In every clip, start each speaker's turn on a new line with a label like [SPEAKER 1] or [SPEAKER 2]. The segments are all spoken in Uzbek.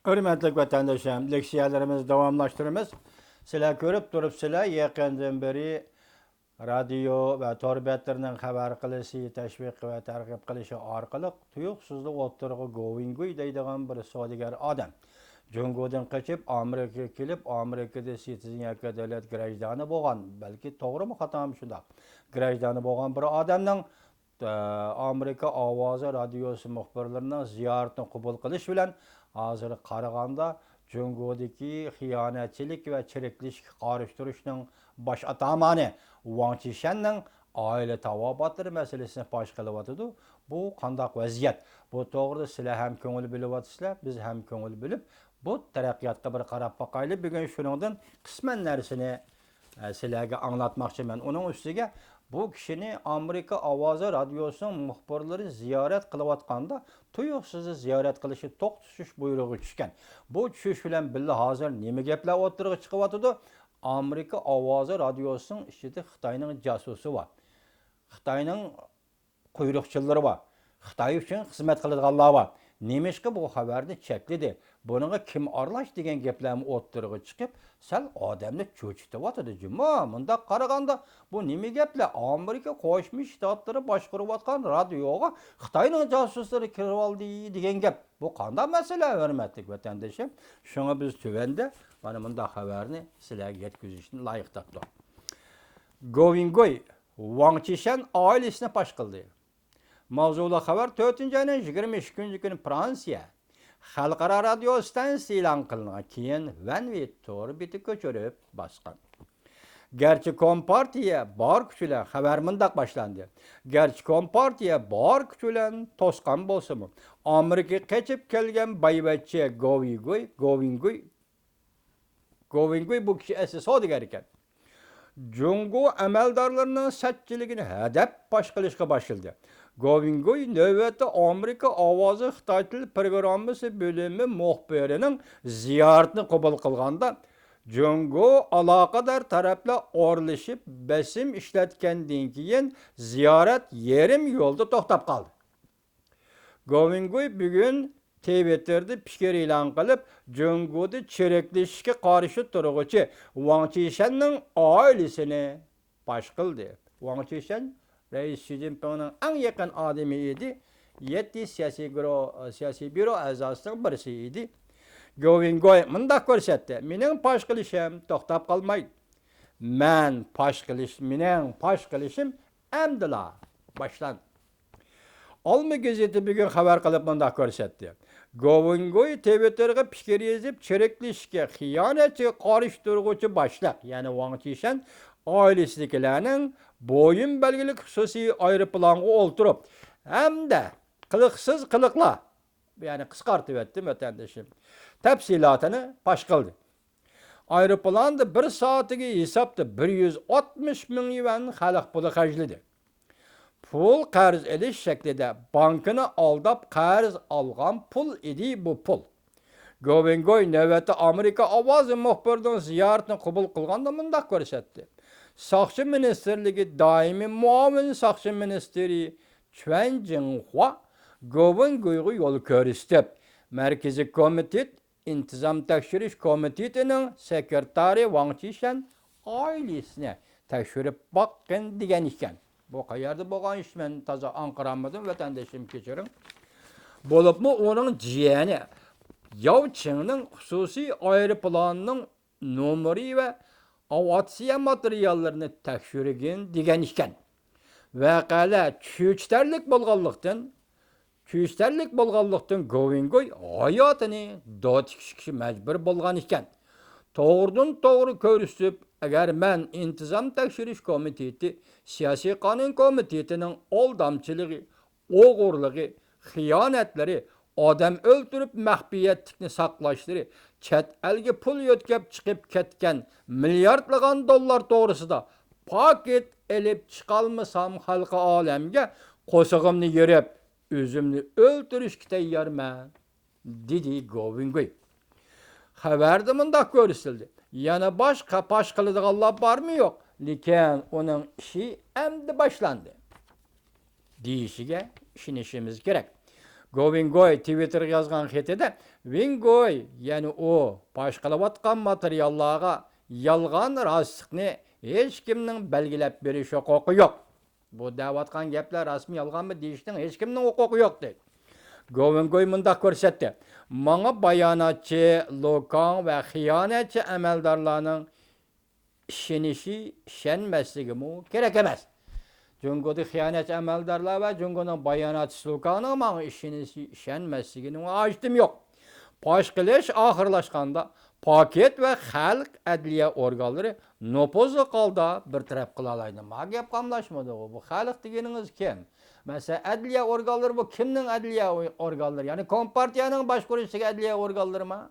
[SPEAKER 1] Hürmetli vatandaşlarım, leksiyalarımızı davamlaştırırız. Sizler görüp durup sizler yakından beri radyo ve torbetlerinin haber kılışı, teşvik ve tergib kılışı arkalık tuyuksuzlu oturuğu Govingoy deydiğen bir sodigar adam. Jungo'dan kaçıp Amerika'ya kelip Amerika'da citizeniyetke devlet grajdanı boğan, belki doğru mu hata mı şunda? Grajdanı boğan bir adamның Amerika Avazı radyosu muhbirlerinden ziyaretini kabul kılış bilen hazır Qaraganda Jungo'daki xiyanetçilik ve çiriklik karıştırışının baş atamanı Wang Qishanның aile tavabatları meselesini baş kılıvatıdı. Bu qandaq vaziyet. Bu doğruda sizler hem köngül bilip atısızlar, biz hem köngül bilip bu taraqqiyatqa bir qarab baqaylı. Bugün şunundan qismen narsini sizlerge anlatmakçı ben. Onun üstüge bu kişini Amerika Avazı Radyosu'nun muhbirleri ziyaret kılıvatqanda tuyuqsızı ziyaret kılışı tok düşüş buyruğu düşken. Bu düşüş bilen billi hazır neme gepler oturuğu çıkıvatıdı. Amerika Avazı Radyosu'nun içinde Xitayning jasusi var. Xitayning quyruqchilari var. Xitoy uchun xizmat qiladiganlar var. Nemişki bu xabarni chekledi. Bununla kim aralash degan gaplarni o'ttirg'i chiqib, sal odamni cho'chityapti. Juma, bunda qaraganda bu nima gaplar? Amerika Qo'shma Shtatlari boshqarayotgan radioga Xitoyning jasuslari kirib oldi degan gap. Bu qanday masala, hurmatli vatandoshim? Shunga biz tuvanda mana bunda xabarni sizlarga yetkazishni loyiq topdik. Govingoy Wang Qishan oilasini pash qildi. Mavzulu xabar 4-ayning 22 kuni Fransiya Xalqaro radio stansiyasi e'lon qilingan keyin Vanvet orbiti ko'chirib bosgan. Gerçi Kompartiya bor kuch bilan xabar mundaq boshlandi. Gerçi Kompartiya bor kuch bilan to'sqan bo'lsa-mu, Amerika qochib kelgan boyvachcha Govingoy bu kishi asli savdogar ekan. Jungo amaldorlarining satchiligini hadab bosh qilishga boshladi. Govingoy növbette Amerika Avazı Xitoy til programmasi bölümü muhbirining ziyoratini qabul qilganda Jungo aloqador taraflar o'rlashib besim ishlatgandan keyin ziyorat yarim yo'lda to'xtab qoldi. Govingoy bugun Twitter'da fikir e'lon qilib, Jungo'da chiriklashishga qarshi turg'uvchi Wang Qishanning oilasini pash qildi. Wang Qishan Reis Xi Jinping'nin en yakın adamı idi. 7 siyasi büro azasının birisi idi. Govingoy mundaq ko'rsatdi. Mening pash qilishim to'xtab qolmaydi. Mening pash qilishim amdila boshlan. Olma gazeti bugun xabar qilib mundaq ko'rsatdi. Govingoy Twitter'ga fikir yozib, chiriklashga, xiyonatga qarshi turg'uvchi boshliq, ya'ni Wang Qishan oilasidagilarning boyun belgili xususiy aeroplanga o'ltirib, hamda qiliqsiz qiliqlar, ya'ni qisqartib etdim vatandoshim, tafsilotini pash qildi. Aeroplanda 1 soatiga hisobda 160 ming yuan xalq puli xarjladi. Pul qarz edish shaklida bankini aldab qarz olgan pul idi bu pul. Govingoy navbatda Amerika Ovozi muxbirining ziyoratini qabul qilganda mundaq ko'rsatdi. Saqchi ministerligi doimiy muavin saqchi ministeri Chuan Jinhua Govingoyga yo'l ko'rsatib, Markaziy komitet intizom tekshirish komitetining sekretari Wang Qishan oilasini tekshirib boqqan degan ekan. Bu qayerda bo'lgan ish, men toza anqiramadim, vatandoshim kechiring. Bo'libmi uning jiyani Yavchingning xususiy aeroplanining nomeri va aviatsiya materiallarini tekshirgin degan ekan. Vaqala tushunarlik bo'lganlikdan Govingoy hayotini do'tikishga majbur bo'lgan ekan. To'g'ridan to'g'ri ko'rsatib, agar men intizom tekshirish komiteti, siyosiy qonun komitetining oldamchiligi, o'g'irligi, xiyonatlari, odam o'ltirib maxfiyatlikni saqlashlari, chet elga pul yo'tkab chiqib ketgan milliardlagan dollar to'g'risida paket elib chiqolmasam xalqi olamga qo'shig'imni yerib, o'zimni o'ltirishga tayyorman, dedi Govingoy. Xabarda mundaq ko'rsatildi. Yana boshqa pash qiladiganlar bormi yo'q, lekin uning ishi endi boshlandi deyishiga ishonishimiz kerak. Govingoy Twitter'ga yazgan xetide Vingoy yani o paş kılıvatkan materyallara yalgan rastlıkni hiç kimnin belgilep beriş hukuku yok. Bu davatkan gepler rasmi yalgan mı deyiştin hiç kimnin hukuku yok deydi. Govingoy mındak көрсетті. Маңа bayanatçı, lokan ve hiyanetçi emeldarlarının işenişi, şenmesligi mu gerek emez. Cungo'da hiyanet emeldarlar ve Cungo'nun bayanatçı lokanı mağın işenişi, şenmesliginin açtım yok. Paşkılış ahırlaşkanda paket ve halk adliye organları nopozlu kalda bir taraf kılalaydı. Ma gep kamlaşmadı o. Bu halk degeniniz kim? Mesela adliye organları bu kimnin adliye organları? Yani Kompartiyanın başkurucusu adliye organları mı?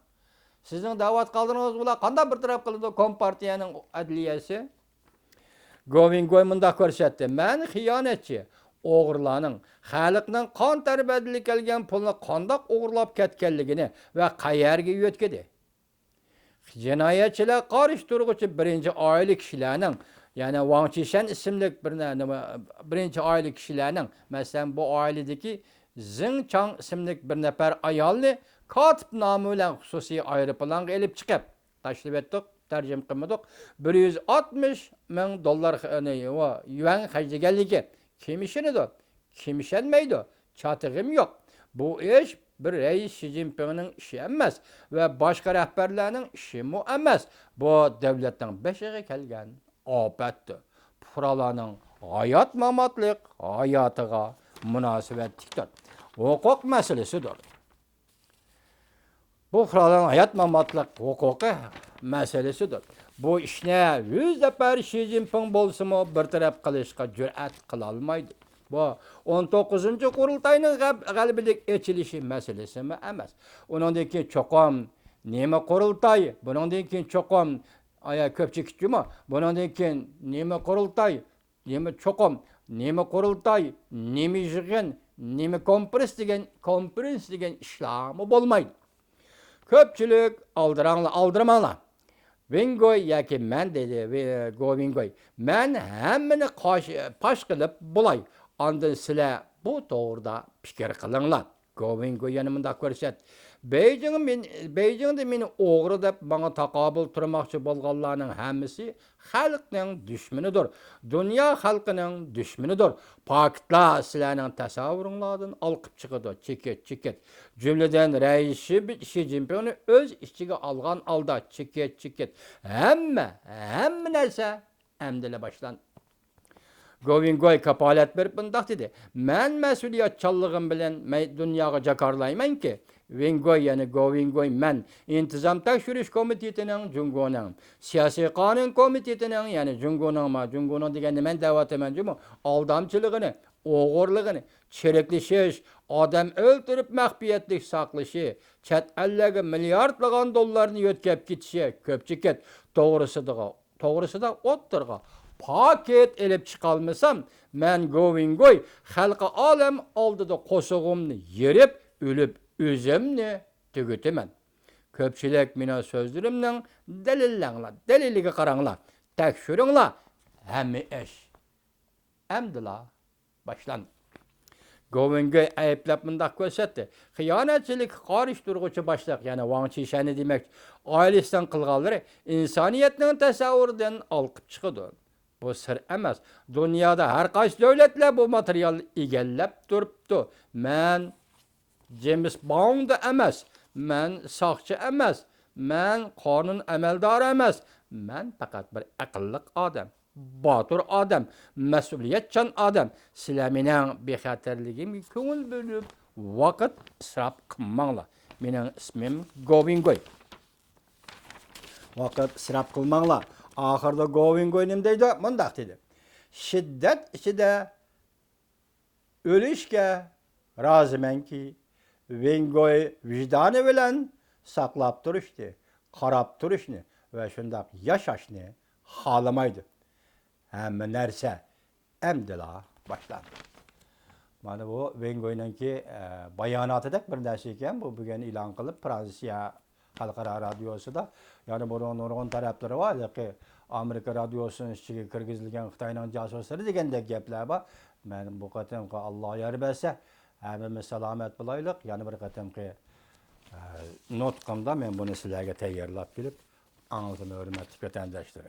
[SPEAKER 1] Sizin davat kaldırınız bula kanda bir taraf kıldı Kompartiyanın adliyesi? Govingoy mında көрсетті. Мен хиянетчі, oğurlaның, халықның қан тәрбәділі келген пұлны қандақ oğurlap ketkenligini ve qayerge yötkedi. Cinayetçiler karıştırıcı birinci aile kişilerinin yani Wang Qishan isimli birinci aile kişilerinin mesela bu ailedeki Zheng Chang isimli bir nefer ayalını katip namıyla hususi ayrıpılan elip çıkıp taşlip ettik. Tercüm kılmadık. 160 bin dolar yuan harcagelliği. Kim işinidir? Kim işenmeydi? Çatığım yok. Bu iş bir reis Xi Jinping'in işi emez ve başka rehberlerinin işi mu emez. Bu devletten beşiğe kelgen afettir. Buraların hayat mamatlık hayatıga münasebetliktir. Hukuk meselesidir. Bu buraların hayat mamatlık hukuku meselesidir. Bu işine 100 defa Xi Jinping bolsa mı bir taraf kılışka cüret kılalmaydı. Bu 19. kurultayının galibilik etçilişi meselesi mi emez. Onundan ki çokum neme kurultay, bunundan ki çokum aya köpçük cuma, bunundan ki neme kurultay, neme çokum, neme kurultay, neme jigin, neme kompres degen işlamı bolmaydı. Köpçülük aldırmanla. Vingoy yaki men dedi Govingoy. Men hemmini paş kılıp bulay. Andın sile bu doğruda fikir kılınlar. Govingoy yanımında көрсет. Beijing'de meni oğru dep bana takabül turmakçı bolganlarning hemmisi halkning düşmanidir. Dünya halkının düşmanidir. Pakitlar sizlarning tasavvurunlardan alqıp çıkıdı. Çeket. Cümleden reisi Xi Jinping'ni öz içine algan alda çeket. Hemme narsa emdile başlan. Govingoy kapalet berip bundaq dedi. Men mesuliyetçallığım bilen dünyaga jakarlayman ki. Vingoy yani Govingoy men intizam tekşürüş komitetinin Jungo'nun siyasi kanun komitetinin yani Jungo'nun degende men davat emen aldamçılığını, oğurluğunu, çerekleşiş, adam öldürüp mahfiyetlik saklışı, çet ellege milyardlagan dollarını yötkep gitişi, köpçüket doğrusu da otturga. Paket elip çıkalmasam, men Govingoy halka alem aldı da kosuğumni yerip, ölüp, özümni tügütümen. Köpçülük mina sözlerimden delillige karangla, tekşürünla, hemmi eş. Emdila, başlan. Govingoy ayıplap mındak көрсетті. Hiyanetçilik karıştırgıcı başlıq, yani Wang Qishan'ı demek, ailesinden kılgalları insaniyetinin tesavvurdan alqıp çıkıdı. Bu sır emez. Dünyada her kaç devletler bu materyal igellep duruptu. Men James Bond emez. Men sakçı emez. Men kanun emeldar emez. Men fakat bir akıllık adam. Batur adam. Mesuliyetçan adam. Sileminen bir xatarligim köngül bölüp vakit israp kılmanla. Menin ismim Govingoy. Vakit israp kılmanla. Ahırda Govingoy nimdeydi? Mındaq dedi. Şiddet içinde ölüşke razımen ki Vingoy vicdanı bilen saklap duruştu, qarap duruşni ve şundaq yaşaşni halamaydı. Hem nerse emdila başlandı. Mana bu Vingoy'nunki bayanatı bir narsa ekan, bu bugün ilan qilib Fransiya Xalqaro radiosuda, yani bunun nurg'un tarafları var ki Amerika radiosunun içine kirgizilgan Xitoyning jasuslari degandek gaplar bor. Men bu qatimqi Alloh yar bersa, Hammamiz salomat bo'laylik. Yana bir qatamki nutqimda men buni sizlarga tayyorlab kelib, anglitimi hurmatli vatandoshlar.